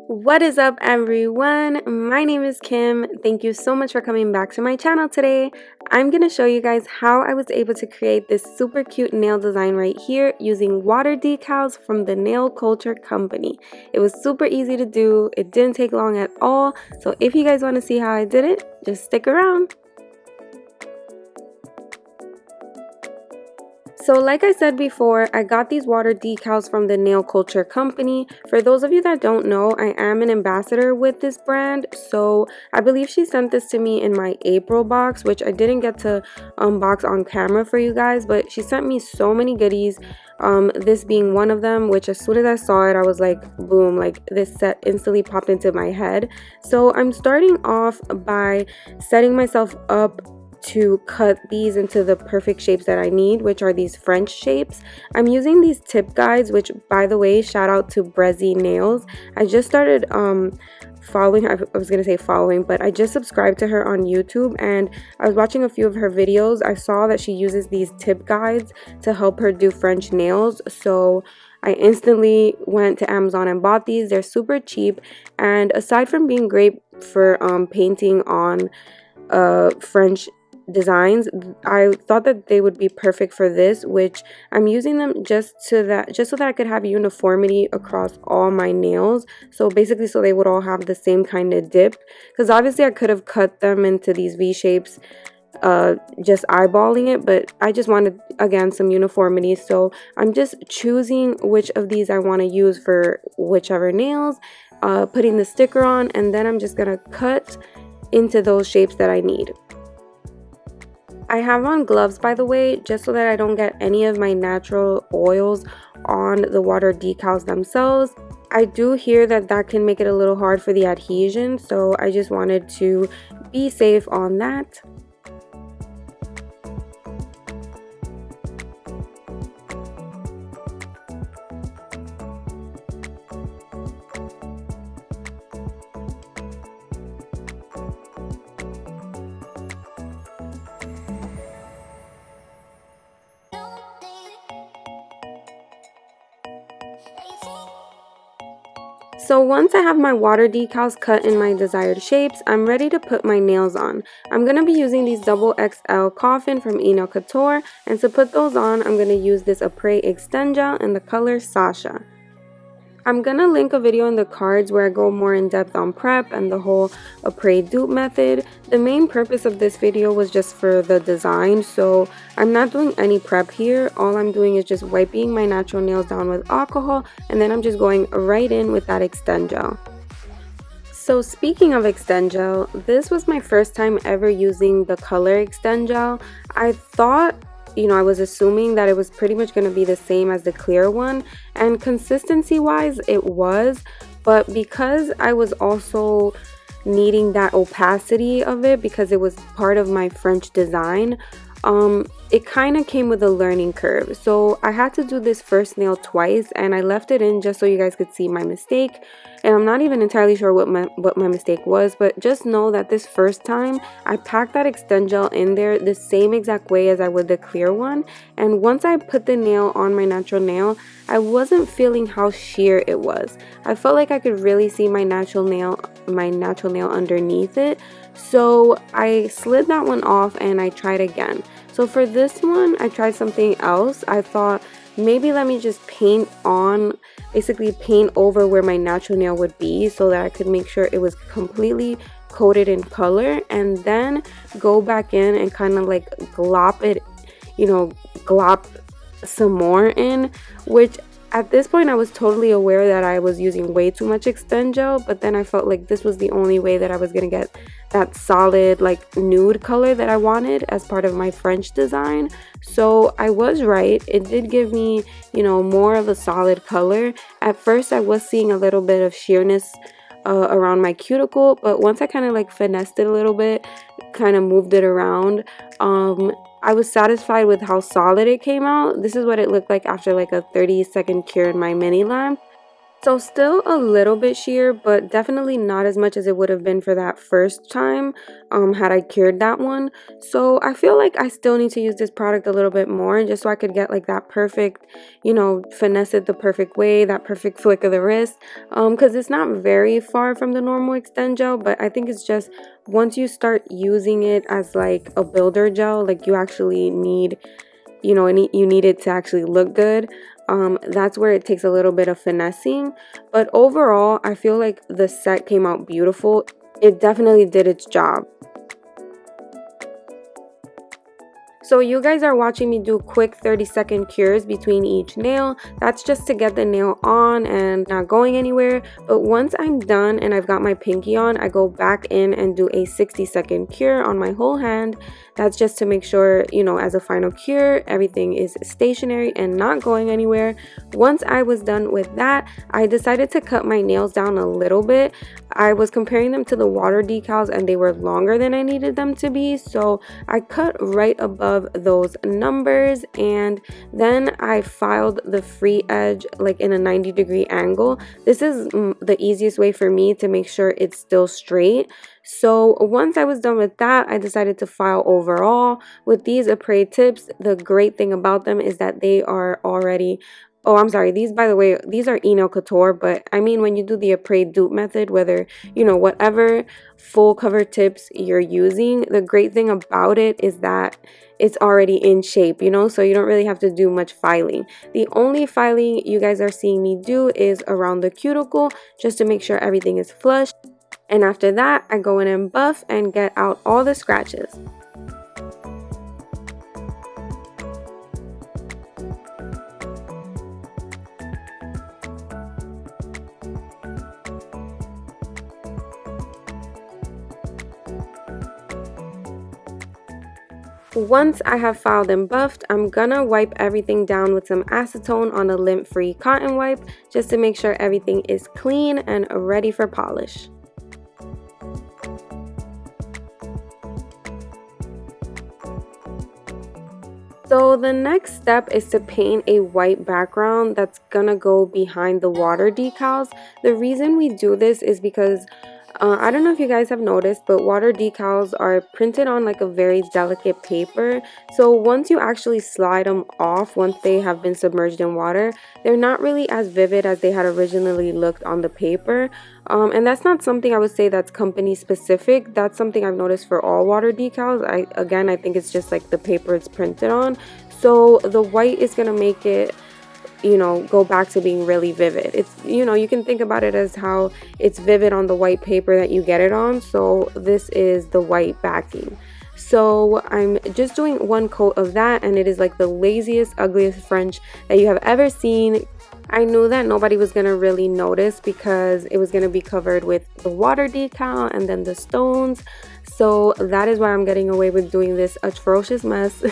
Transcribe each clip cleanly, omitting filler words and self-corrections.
What is up, everyone? My name is Kim. Thank you so much for coming back to my channel today. I'm going to show you guys how I was able to create this super cute nail design right here using water decals from the Nail Culture company. It was super easy to do. It didn't take long at all. So if you guys want to see how I did it, just stick around. So like I said before, I got these water decals from the Nail Culture company. For those of you that don't know, I am an ambassador with this brand. So I believe she sent this to me in my April box, which I didn't get to unbox on camera for you guys, but she sent me so many goodies. This being one of them, which as soon as I saw it, I was like, boom, like this set instantly popped into my head. So I'm starting off by setting myself up to cut these into the perfect shapes that I need, which are these French shapes. I'm using these tip guides, which by the way, shout out to Brezzy Nails. I just started following her. I was gonna say following, but I just subscribed to her on YouTube and I was watching a few of her videos. I saw that she uses these tip guides to help her do French nails, so I instantly went to Amazon and bought these. They're super cheap, and aside from being great for painting on French designs, I thought that they would be perfect for this, which I'm using them just so that I could have uniformity across all my nails. So basically, so they would all have the same kind of dip, because obviously I could have cut them into these V shapes just eyeballing it, but I just wanted, again, some uniformity. So I'm just choosing which of these I want to use for whichever nails, putting the sticker on, and then I'm just gonna cut into those shapes that I need. I have on gloves, by the way, just so that I don't get any of my natural oils on the water decals themselves. I do hear that that can make it a little hard for the adhesion, so I just wanted to be safe on that. So once I have my water decals cut in my desired shapes, I'm ready to put my nails on. I'm going to be using these XXL Coffin from Nail Couture, and to put those on, I'm going to use this Apres Extend Gel in the color Sasha. I'm going to link a video in the cards where I go more in depth on prep and the whole Apres dupe method. The main purpose of this video was just for the design, so I'm not doing any prep here. All I'm doing is just wiping my natural nails down with alcohol, and then I'm just going right in with that Extend Gel. So speaking of Extend Gel, this was my first time ever using the color Extend Gel. I thought, I was assuming that it was pretty much going to be the same as the clear one, and consistency wise it was, but because I was also needing that opacity of it because it was part of my French design, it kind of came with a learning curve. So I had to do this first nail twice, and I left it in just so you guys could see my mistake. And I'm not even entirely sure what my mistake was, but just know that this first time I packed that Extend Gel in there the same exact way as I would the clear one. And once I put the nail on my natural nail, I wasn't feeling how sheer it was. I felt like I could really see my natural nail underneath it. So I slid that one off and I tried again. So for this one, I tried something else. I thought maybe let me just basically paint over where my natural nail would be so that I could make sure it was completely coated in color, and then go back in and kind of like glop it, glop some more in, which at this point I was totally aware that I was using way too much Extend Gel, but then I felt like this was the only way that I was going to get that solid like nude color that I wanted as part of my French design. So I was right. It did give me, more of a solid color. At first I was seeing a little bit of sheerness around my cuticle, but once I kind of like finessed it a little bit, kind of moved it around, I was satisfied with how solid it came out. This is what it looked like after like a 30-second cure in my mini lamp. So still a little bit sheer, but definitely not as much as it would have been for that first time had I cured that one. So I feel like I still need to use this product a little bit more just so I could get like that perfect, finesse it the perfect way, that perfect flick of the wrist. Because it's not very far from the normal extend gel, but I think it's just once you start using it as like a builder gel, like you actually need you need it to actually look good. That's where it takes a little bit of finessing, but overall I feel like the set came out beautiful. It definitely did its job. So you guys are watching me do quick 30-second cures between each nail. That's just to get the nail on and not going anywhere. But once I'm done and I've got my pinky on, I go back in and do a 60-second cure on my whole hand. That's just to make sure, as a final cure, everything is stationary and not going anywhere. Once I was done with that, I decided to cut my nails down a little bit. I was comparing them to the water decals and they were longer than I needed them to be. So I cut right above those numbers, and then I filed the free edge like in a 90-degree angle. This is the easiest way for me to make sure it's still straight. So once I was done with that, I decided to file overall. With these apres tips, the great thing about them is that they are already, oh, I'm sorry, these, by the way, these are Nail Couture, but I mean, when you do the apres dupe method, whether, whatever full cover tips you're using, the great thing about it is that it's already in shape, so you don't really have to do much filing. The only filing you guys are seeing me do is around the cuticle, just to make sure everything is flush. And after that, I go in and buff and get out all the scratches. Once I have filed and buffed, I'm gonna wipe everything down with some acetone on a lint-free cotton wipe just to make sure everything is clean and ready for polish. So the next step is to paint a white background that's gonna go behind the water decals. The reason we do this is because I don't know if you guys have noticed, but water decals are printed on like a very delicate paper. So once you actually slide them off, once they have been submerged in water, they're not really as vivid as they had originally looked on the paper. And that's not something I would say that's company specific. That's something I've noticed for all water decals. I think it's just like the paper it's printed on. So the white is gonna make it go back to being really vivid. It's, you can think about it as how it's vivid on the white paper that you get it on. So this is the white backing. So I'm just doing one coat of that, and it is like the laziest, ugliest French that you have ever seen. I knew that nobody was going to really notice because it was going to be covered with the water decal and then the stones. So that is why I'm getting away with doing this atrocious mess.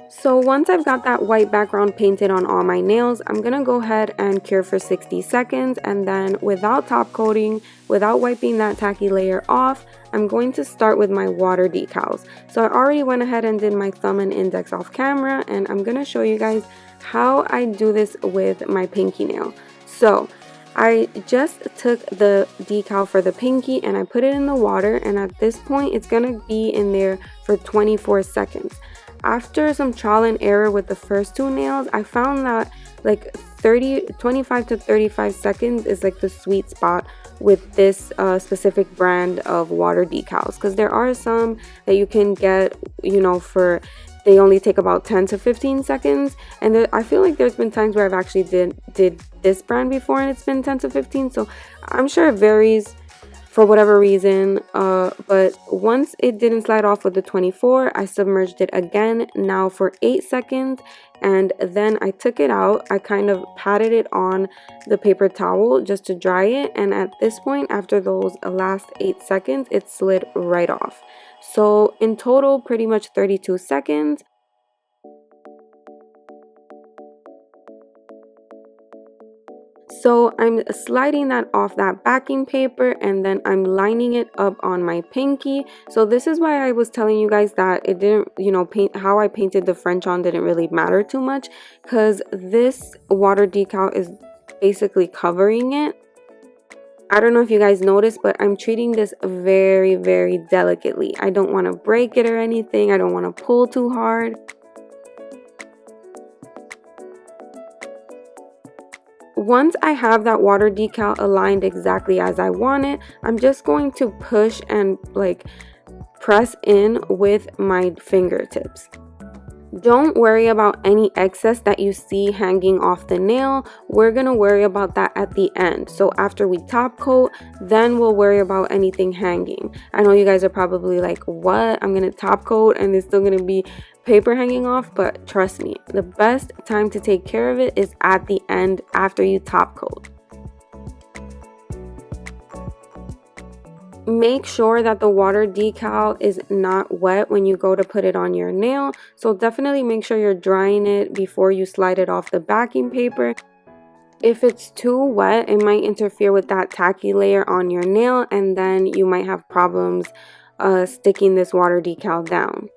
So once I've got that white background painted on all my nails, I'm going to go ahead and cure for 60 seconds, and then without top coating, without wiping that tacky layer off, I'm going to start with my water decals. So I already went ahead and did my thumb and index off camera, and I'm going to show you guys how I do this with my pinky nail. So I just took the decal for the pinky and I put it in the water, and at this point it's going to be in there for 24 seconds. After some trial and error with the first two nails, I found that like 25 to 35 seconds is like the sweet spot with this specific brand of water decals, because there are some that you can get, for they only take about 10 to 15 seconds, and I feel like there's been times where I've actually did this brand before and it's been 10 to 15, so I'm sure it varies for whatever reason, but once it didn't slide off with the 24, I submerged it again, now for 8 seconds, and then I took it out. I kind of patted it on the paper towel just to dry it, and at this point, after those last 8 seconds, it slid right off. So in total, pretty much 32 seconds. So I'm sliding that off that backing paper and then I'm lining it up on my pinky. So this is why I was telling you guys that it didn't, how I painted the French on didn't really matter too much, because this water decal is basically covering it. I don't know if you guys noticed, but I'm treating this very, very delicately. I don't want to break it or anything. I don't want to pull too hard. Once I have that water decal aligned exactly as I want it, I'm just going to push and press in with my fingertips. Don't worry about any excess that you see hanging off the nail. We're going to worry about that at the end. So after we top coat, then we'll worry about anything hanging. I know you guys are probably like, what? I'm going to top coat and there's still going to be paper hanging off, but trust me, the best time to take care of it is at the end after you top coat. Make sure that the water decal is not wet when you go to put it on your nail. So definitely make sure you're drying it before you slide it off the backing paper. If it's too wet, it might interfere with that tacky layer on your nail, and then you might have problems sticking this water decal down.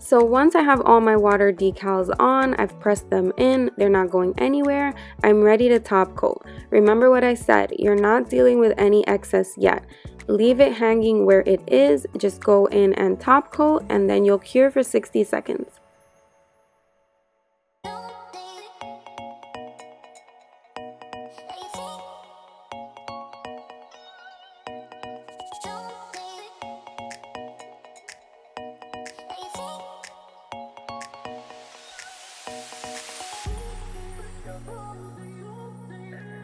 So once I have all my water decals on, I've pressed them in, they're not going anywhere, I'm ready to top coat. Remember what I said, you're not dealing with any excess yet. Leave it hanging where it is, just go in and top coat, and then you'll cure for 60 seconds.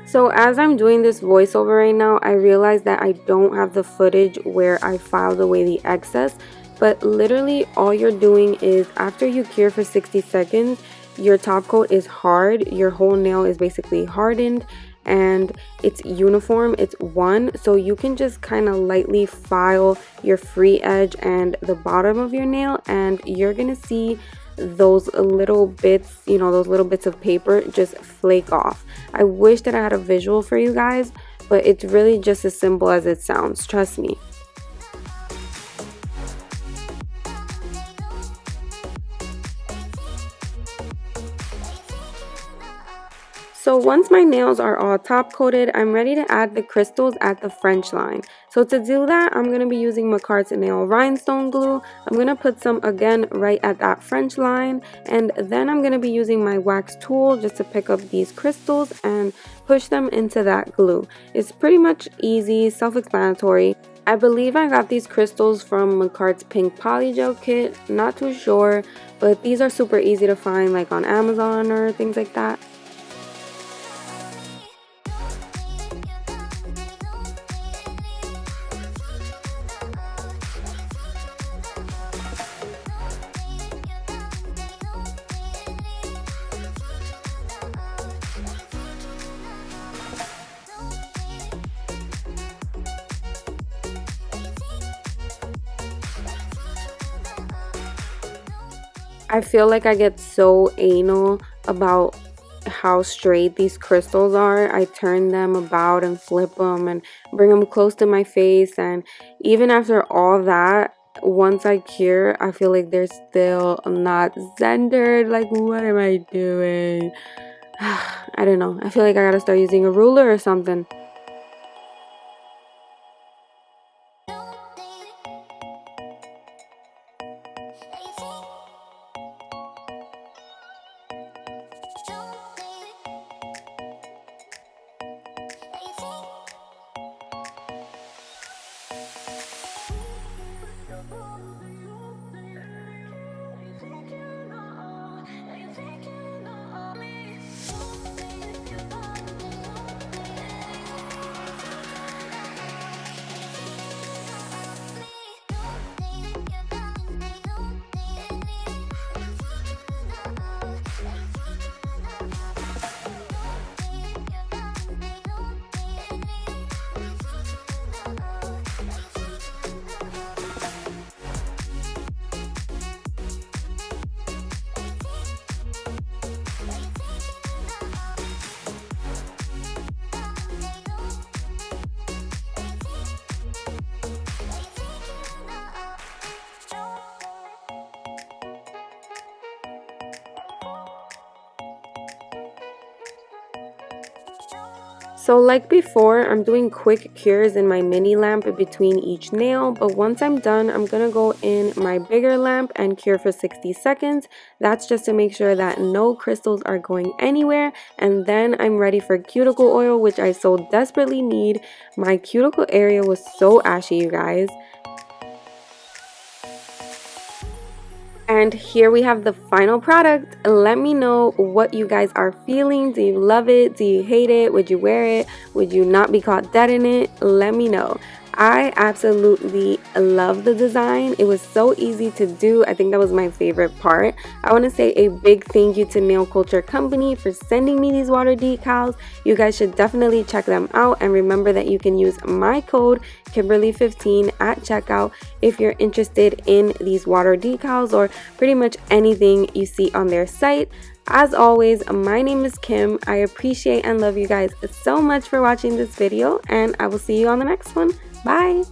So as I'm doing this voiceover right now, I realize that I don't have the footage where I filed away the excess, but literally all you're doing is after you cure for 60 seconds, your top coat is hard, your whole nail is basically hardened, and it's uniform, it's one, so you can just kind of lightly file your free edge and the bottom of your nail, and you're gonna see those little bits, those little bits of paper just flake off. I wish that I had a visual for you guys, but it's really just as simple as it sounds, trust me. So once my nails are all top coated, I'm ready to add the crystals at the French line. So to do that, I'm going to be using McCart's nail rhinestone glue. I'm going to put some again right at that French line, and then I'm going to be using my wax tool just to pick up these crystals and push them into that glue. It's pretty much easy, self-explanatory. I believe I got these crystals from McCart's pink polygel kit, not too sure, but these are super easy to find like on Amazon or things like that. I feel like I get so anal about how straight these crystals are. I turn them about and flip them and bring them close to my face, and even after all that, once I cure, I feel like they're still not centered. Like, what am I doing? I don't know. I feel like I gotta start using a ruler or something. So like before, I'm doing quick cures in my mini lamp between each nail, but once I'm done, I'm gonna go in my bigger lamp and cure for 60 seconds. That's just to make sure that no crystals are going anywhere, and then I'm ready for cuticle oil, which I so desperately need. My cuticle area was so ashy, you guys. And here we have the final product. Let me know what you guys are feeling. Do you love it? Do you hate it? Would you wear it? Would you not be caught dead in it? Let me know. I absolutely love the design. It was so easy to do. I think that was my favorite part. I want to say a big thank you to Nail Culture Company for sending me these water decals. You guys should definitely check them out, and remember that you can use my code Kimberly15 at checkout if you're interested in these water decals or pretty much anything you see on their site. As always, my name is Kim. I appreciate and love you guys so much for watching this video, and I will see you on the next one. Bye!